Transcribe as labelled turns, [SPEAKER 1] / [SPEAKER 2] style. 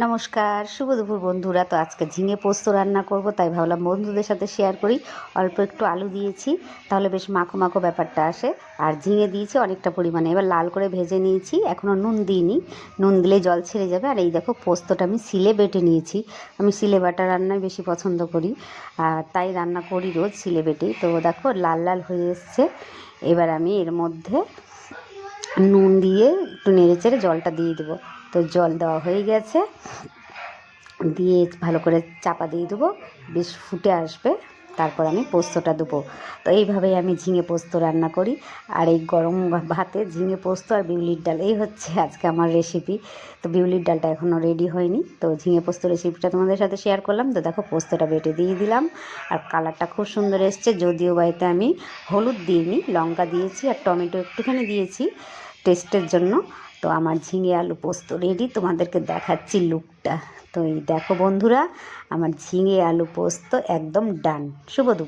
[SPEAKER 1] নমস্কার, শুভ দুপুর বন্ধুরা। তো আজকে ঝিঙে পোস্ত রান্না করব, তাই ভাবলাম বন্ধুদের সাথে শেয়ার করি। অল্প একটু আলু দিয়েছি, তাহলে বেশ মাখো মাখো ব্যাপারটা আসে। আর ঝিঙে দিয়েছি অনেকটা পরিমাণে, এবার লাল করে ভেজে নিয়েছি, এখনও নুন দিইনি। নুন দিলে জল ছেড়ে যাবে। আর এই দেখো পোস্তটা আমি শিলে বেটে নিয়েছি। আমি শিলে বাটা রান্নাই বেশি পছন্দ করি, আর তাই রান্না করি রোজ শিলে বেটেই। তো দেখো লাল লাল হয়ে এসছে। এবার আমি এর মধ্যে নুন দিয়ে একটু নেড়ে চেড়ে জলটা দিয়ে দেবো। তো জল দেওয়া হয়ে গেছে, দিয়ে ভালো করে চাপা দিয়ে দেবো, বেশ ফুটে আসবে, তারপর আমি পোস্তটা দেবো। তো এইভাবেই আমি ঝিঙে পোস্ত রান্না করি। আর এই গরম ভাতে ঝিঙে পোস্ত আর বিউলির ডাল, এই হচ্ছে আজকে আমার রেসিপি। তো বিউলির ডালটা এখনও রেডি হয়নি, তো ঝিঙে পোস্ত রেসিপিটা তোমাদের সাথে শেয়ার করলাম। তো দেখো পোস্তটা বেটে দিয়ে দিলাম, আর কালারটা খুব সুন্দর এসছে। যদিও বাড়িতে আমি হলুদ দিইনি, লঙ্কা দিয়েছি আর টমেটো একটুখানি দিয়েছি টেস্টের জন্য। তো আমার ঝিঙে আলু পোস্ত রেডি, তোমাদেরকে দেখাচ্ছি লুকটা। তো এই দেখো বন্ধুরা, আমার ঝিঙে আলু পোস্ত একদম ডান। শুভ দুপুর।